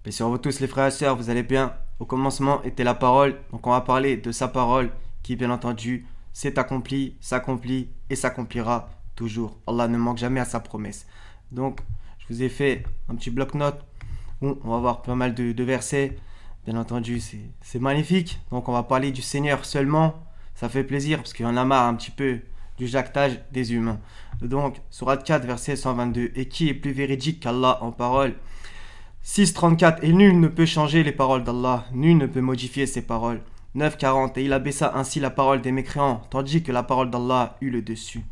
Paix sur vous tous les frères et sœurs, vous allez bien? Au commencement était la parole, donc on va parler de sa parole qui bien entendu s'est accomplie, s'accomplit et s'accomplira toujours. Allah ne manque jamais à sa promesse. Donc je vous ai fait un petit bloc-notes où on va voir pas mal de versets. Bien entendu c'est magnifique, donc on va parler du Seigneur seulement. Ça fait plaisir parce qu'il y en a marre un petit peu du jactage des humains. Donc Sourate 4 verset 122, et qui est plus véridique qu'Allah en parole? 6.34, et nul ne peut changer les paroles d'Allah, nul ne peut modifier ses paroles. 9.40, et il abaissa ainsi la parole des mécréants, tandis que la parole d'Allah eut le dessus.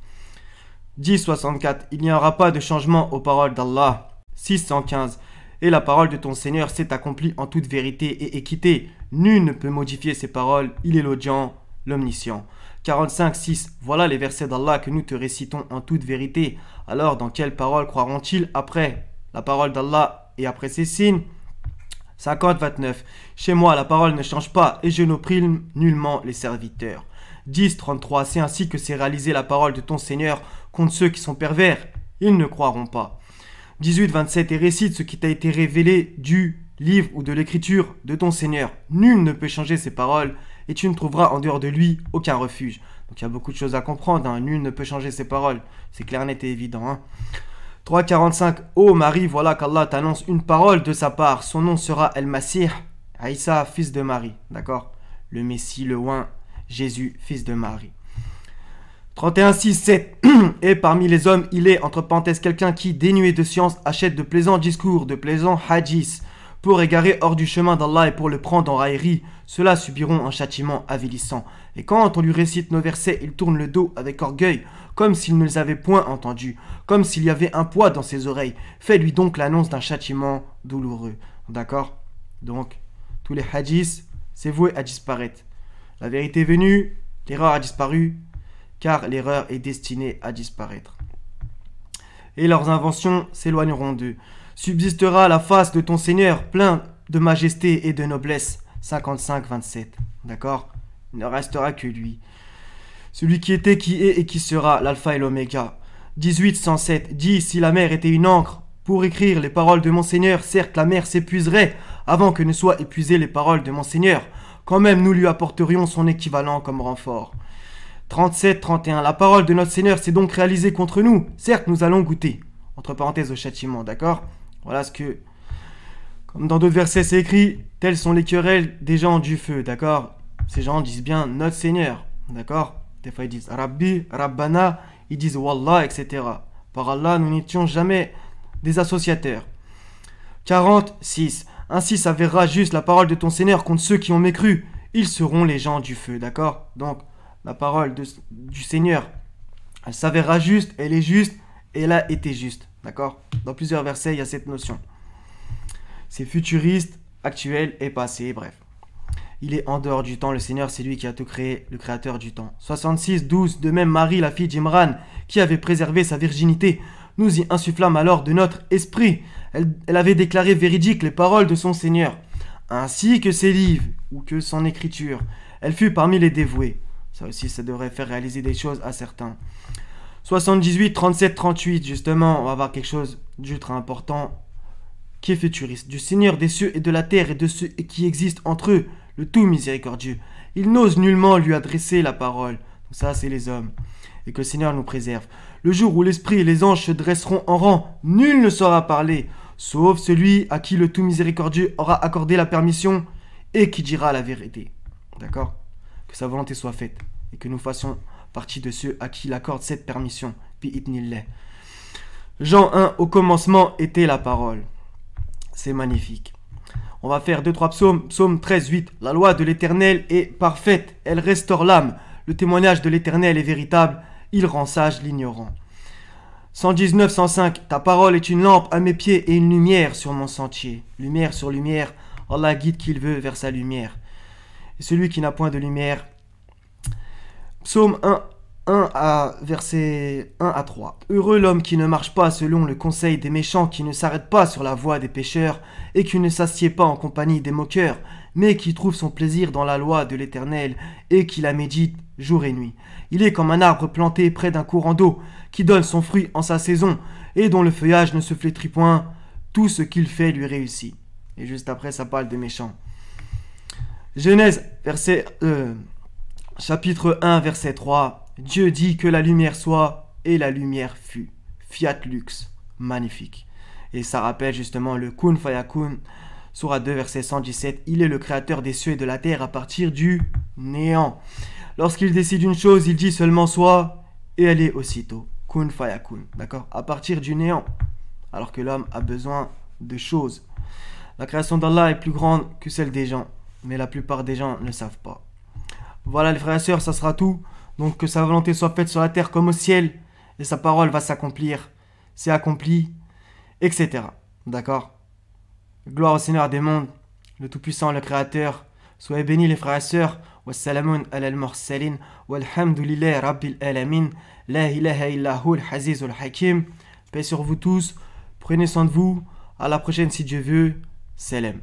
10.64, il n'y aura pas de changement aux paroles d'Allah. 615, et la parole de ton Seigneur s'est accomplie en toute vérité et équité, nul ne peut modifier ses paroles, il est l'audient, l'omniscient. 45.6, voilà les versets d'Allah que nous te récitons en toute vérité, alors dans quelle parole croiront-ils après la parole d'Allah et après ces signes? 50.29, chez moi la parole ne change pas et je n'opprime nullement les serviteurs. 10.33, c'est ainsi que s'est réalisée la parole de ton Seigneur contre ceux qui sont pervers, ils ne croiront pas. 18.27, et récite ce qui t'a été révélé du livre ou de l'écriture de ton Seigneur. Nul ne peut changer ses paroles et tu ne trouveras en dehors de lui aucun refuge. Donc il y a beaucoup de choses à comprendre, hein. Nul ne peut changer ses paroles, c'est clair, net et évident, hein. 3.45, ô Marie, voilà qu'Allah t'annonce une parole de sa part. Son nom sera El-Masih, Aïssa, fils de Marie. D'accord? Le Messie, le oint, Jésus, fils de Marie. 31.6.7, et parmi les hommes, il est, entre parenthèses, quelqu'un qui, dénué de science, achète de plaisants discours, de plaisants hadiths, pour égarer hors du chemin d'Allah et pour le prendre en raillerie. Ceux-là subiront un châtiment avilissant. Et quand on lui récite nos versets, il tourne le dos avec orgueil, comme s'il ne les avait point entendus, comme s'il y avait un poids dans ses oreilles. Fais-lui donc l'annonce d'un châtiment douloureux. D'accord? Donc, tous les hadiths, c'est voué à disparaître. La vérité est venue, l'erreur a disparu, car l'erreur est destinée à disparaître. Et leurs inventions s'éloigneront d'eux. Subsistera la face de ton Seigneur, plein de majesté et de noblesse. 55-27. D'accord? Il ne restera que lui. Celui qui était, qui est et qui sera, l'alpha et l'oméga. 18-107. Dis, si la mer était une encre pour écrire les paroles de mon Seigneur, certes la mer s'épuiserait avant que ne soient épuisées les paroles de mon Seigneur. Quand même nous lui apporterions son équivalent comme renfort. 37-31. La parole de notre Seigneur s'est donc réalisée contre nous. Certes, nous allons goûter. Entre parenthèses au châtiment, d'accord? Voilà ce que, comme dans d'autres versets, c'est écrit, telles sont les querelles des gens du feu, d'accord? Ces gens disent bien notre Seigneur, d'accord? Des fois ils disent Rabbi, Rabbana, ils disent Wallah, etc. Par Allah, nous n'étions jamais des associateurs. 46. Ainsi s'avérera juste la parole de ton Seigneur contre ceux qui ont mécru. Ils seront les gens du feu, d'accord? Donc, la parole du Seigneur, elle s'avérera juste, elle est juste, et elle a été juste, d'accord? Dans plusieurs versets, il y a cette notion. C'est futuriste, actuel et passé, bref. Il est en dehors du temps, le Seigneur, c'est lui qui a tout créé, le créateur du temps. 66-12, de même Marie, la fille d'Imran, qui avait préservé sa virginité, nous y insufflâmes alors de notre esprit. Elle avait déclaré véridiques les paroles de son Seigneur, ainsi que ses livres, ou que son écriture. Elle fut parmi les dévoués. Ça aussi, ça devrait faire réaliser des choses à certains. 78, 37, 38, justement, on va voir quelque chose d'ultra important, qui est futuriste. Du Seigneur des cieux et de la terre et de ceux qui existent entre eux, le tout miséricordieux. Il n'ose nullement lui adresser la parole. Donc ça, c'est les hommes. Et que le Seigneur nous préserve. Le jour où l'esprit et les anges se dresseront en rang, nul ne saura parler, sauf celui à qui le tout miséricordieux aura accordé la permission et qui dira la vérité. D'accord? Que sa volonté soit faite et que nous fassions partie de ceux à qui il accorde cette permission. Jean 1, au commencement était la parole. C'est magnifique. On va faire 2-3 psaumes. Psaume 13, 8. La loi de l'Éternel est parfaite, elle restaure l'âme. Le témoignage de l'Éternel est véritable, il rend sage l'ignorant. 119, 105. Ta parole est une lampe à mes pieds et une lumière sur mon sentier. Lumière sur lumière, Allah guide qui il veut vers sa lumière. Et celui qui n'a point de lumière. Psaume 1 à verset 1 à 3. Heureux l'homme qui ne marche pas selon le conseil des méchants, qui ne s'arrête pas sur la voie des pécheurs, et qui ne s'assied pas en compagnie des moqueurs, mais qui trouve son plaisir dans la loi de l'Éternel, et qui la médite jour et nuit. Il est comme un arbre planté près d'un courant d'eau, qui donne son fruit en sa saison, et dont le feuillage ne se flétrit point. Tout ce qu'il fait lui réussit. Et juste après, ça parle des méchants. Genèse, chapitre 1, verset 3. Dieu dit que la lumière soit, et la lumière fut. Fiat lux. Magnifique. Et ça rappelle justement le Kun Fayakun, Sourate 2, verset 117. Il est le créateur des cieux et de la terre à partir du néant. Lorsqu'il décide une chose, il dit seulement soit, et elle est aussitôt. Kun Fayakun. D'accord? À partir du néant. Alors que l'homme a besoin de choses. La création d'Allah est plus grande que celle des gens. Mais la plupart des gens ne savent pas. Voilà les frères et sœurs, ça sera tout. Donc que sa volonté soit faite sur la terre comme au ciel. Et sa parole va s'accomplir. C'est accompli. Etc. D'accord? Gloire au Seigneur des mondes, le Tout-Puissant, le Créateur. Soyez bénis les frères et sœurs. Wassalamun ala al-mursalin. Walhamdulillahi rabbil alamin. La ilaha illahu al-hazizul hakim. Paix sur vous tous. Prenez soin de vous. À la prochaine si Dieu veut. Salam.